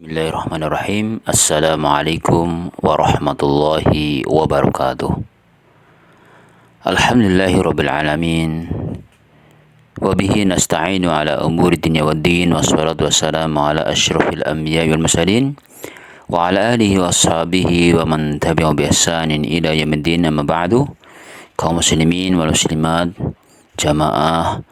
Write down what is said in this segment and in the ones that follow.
Bismillahirrahmanirrahim. Assalamualaikum warahmatullahi wabarakatuh. Alhamdulillahirabbil alamin. Wa bihi nasta'inu ala umuri dunya waddin, wassalatu wassalamu ala asyrafil anbiya'i wal mursalin wa ala alihi wa ashabihi wa man tabi'ahum bi ihsanin ila yaumiddin. Amma ba'du. Kaum muslimin wal muslimat, jamaah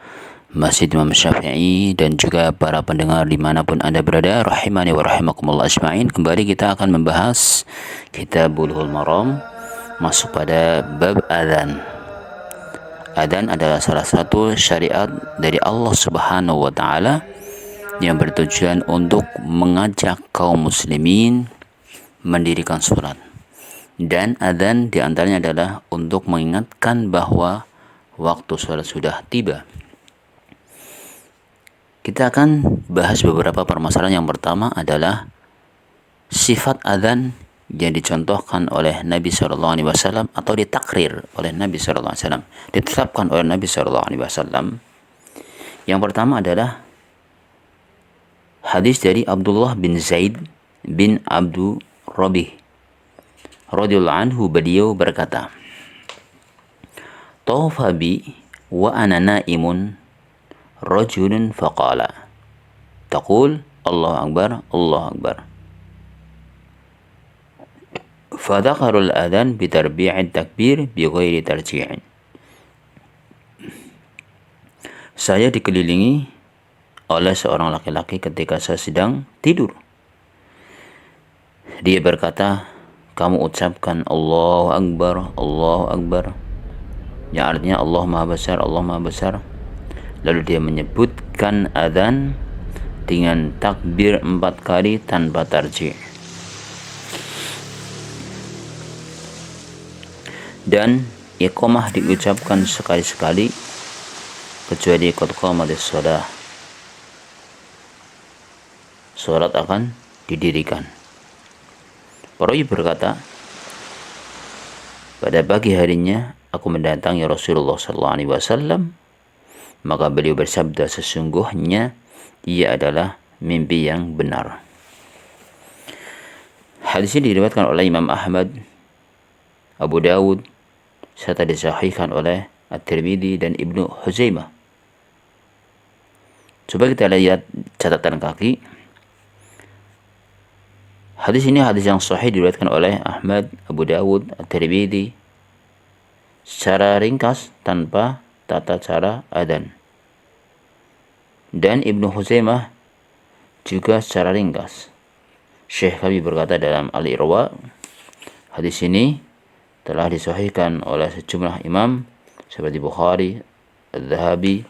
Masjid Imam Syafi'i dan juga para pendengar dimanapun Anda berada, rahimani wa rahimakumullah ajma'in. Kembali kita akan membahas kitab Bulughul Maram, masuk pada bab adzan. Adzan adalah salah satu syariat dari Allah Subhanahu wa taala yang bertujuan untuk mengajak kaum muslimin mendirikan salat. Dan adzan diantaranya adalah untuk mengingatkan bahwa waktu salat sudah tiba. Kita akan bahas beberapa permasalahan. Yang pertama adalah sifat adzan yang dicontohkan oleh Nabi SAW atau ditakrir oleh Nabi SAW, ditetapkan oleh Nabi SAW. Yang pertama adalah hadis dari Abdullah bin Zaid bin Abdul Rabih radhiyallahu anhu. Beliau berkata, "Tawfa bi wa ana naimun rajulun faqala taqul Allahu akbar Allahu akbar fadhakarul adhan bitarbi'it takbir bighairi tarji'in." Saya dikelilingi oleh seorang laki-laki ketika saya sedang tidur. Dia berkata, "Kamu ucapkan Allahu akbar Allahu akbar," yang artinya Allah Maha Besar, Allah Maha Besar. Lalu dia menyebutkan adzan dengan takbir 4 kali tanpa tarji'. Dan iqamah diucapkan sekali-sekali kecuali qad qamatis shalah. Salat akan didirikan. Perawi berkata, "Pada pagi harinya aku mendatangi Rasulullah SAW. Maka beliau bersabda, sesungguhnya ia adalah mimpi yang benar." Hadis ini diriwayatkan oleh Imam Ahmad, Abu Dawud, serta disahihkan oleh At-Tirmidzi dan Ibnu Huzaimah. Coba kita lihat catatan kaki. Hadis ini hadis yang sahih, diriwayatkan oleh Ahmad, Abu Dawud, At-Tirmidzi secara ringkas tanpa tata cara adzan. Dan Ibnu Huzaimah juga secara ringkas. Syekh kami berkata dalam Al-Irwa, hadis ini telah disahihkan oleh sejumlah imam seperti Bukhari, Al-Dhahabi,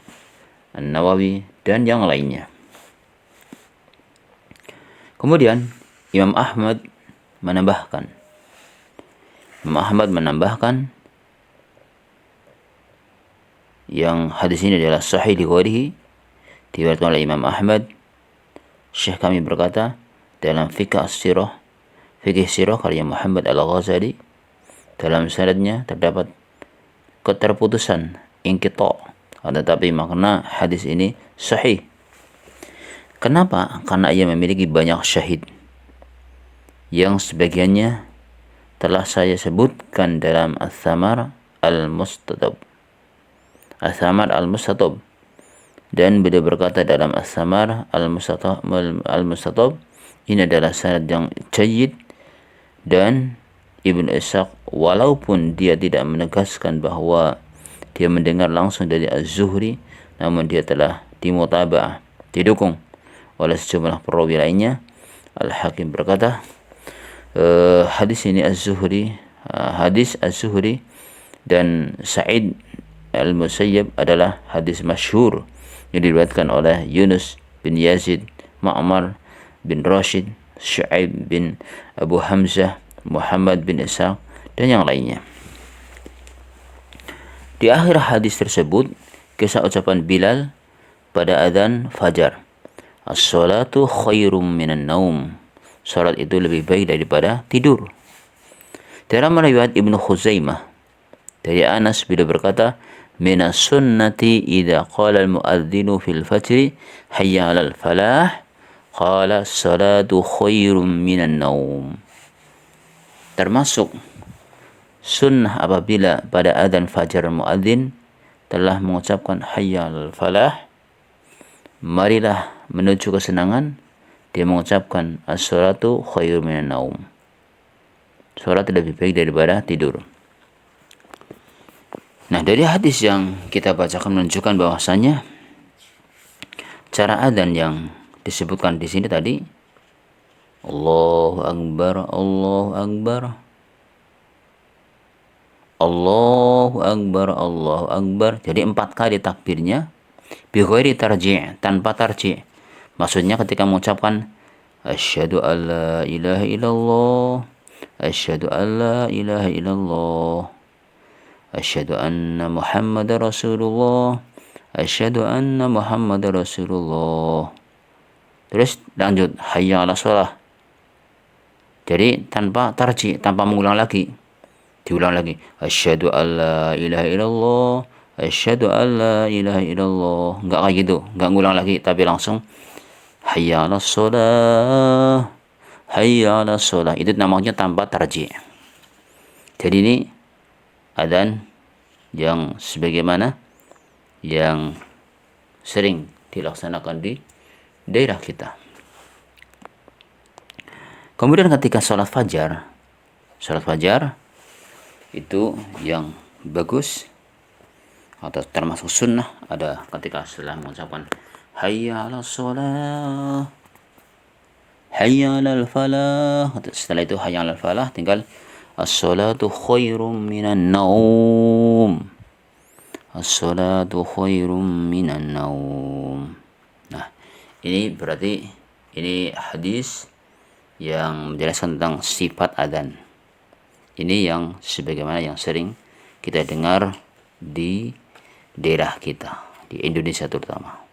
An-Nawawi, dan yang lainnya. Kemudian Imam Ahmad menambahkan yang hadis ini adalah sahih li ghairihi, diriwayatkan oleh Imam Ahmad. Syekh kami berkata dalam fikih sirah karya Muhammad Al-Ghazali, dalam sanadnya terdapat keterputusan, inqita', tetapi makna hadis ini sahih. Kenapa? Karena ia memiliki banyak syahid yang sebagiannya telah saya sebutkan dalam Ats-Tsamar Al-Mustatab. Dan beliau berkata dalam Ats-Tsamar Al-Mustatab, ini adalah sanad yang jayyid. Dan Ibnu Ishaq, walaupun dia tidak menegaskan bahwa dia mendengar langsung dari Az-Zuhri, namun dia telah dimutaba'ah, didukung oleh sejumlah perawi lainnya. Al-Hakim berkata, hadis Az-Zuhri dan Sa'id Al-Musayyab adalah hadis masyhur yang diriwayatkan oleh Yunus bin Yazid, Ma'mar bin Rashid, Syu'aib bin Abu Hamzah, Muhammad bin Ishaq, dan yang lainnya. Di akhir hadis tersebut kisah ucapan Bilal pada adzan fajar, "As-salatu khairum minan naum." Salat itu lebih baik daripada tidur. Dalam riwayat Ibnu Khuzaimah dari Anas, beliau berkata, "Minas sunnati idza qala al-muadzinu fil fajri hayya 'alal falah qala as-salatu khairum minan naum. Termasuk sunnah apabila pada adzan fajar muadzin telah mengucapkan hayya 'alal falah, marilah menuju kesenangan, dia mengucapkan as-salatu khairum minan naum. Salat lebih baik daripada tidur. Nah, dari hadis yang kita bacakan menunjukkan bahwasanya cara adzan yang disebutkan di sini tadi, Allahu Akbar, Allahu Akbar, Allahu Akbar, Allahu Akbar. Jadi 4 kali takbirnya bi ghairi tarji', tanpa tarji'. Maksudnya ketika mengucapkan asyhadu an la ilaha illallah, asyhadu an la ilaha illallah, asyhadu anna Muhammadar Rasulullah, asyhadu anna Muhammadar Rasulullah. Terus lanjut hayya 'alas shalah. Jadi tanpa tarji, tanpa mengulang lagi. Diulang lagi. Asyhadu an la ilaha illallah, asyhadu an la ilaha illallah. Enggak kayak gitu, enggak ngulang lagi tapi langsung hayya 'alas shalah, hayya 'alas shalah. Itu namanya tanpa tarji. Jadi ini adzan yang sebagaimana yang sering dilaksanakan di daerah kita. Kemudian ketika sholat fajar itu yang bagus atau termasuk sunnah ada ketika setelah mengucapkan hayya 'alas shalah, hayya 'alal falah, setelah itu hayya 'alal falah tinggal as-salatu khairum minan naum, as-salatu khairum minan naum. Nah, ini berarti ini hadis yang menjelaskan tentang sifat adzan. Ini yang sebagaimana yang sering kita dengar di daerah kita, di Indonesia terutama.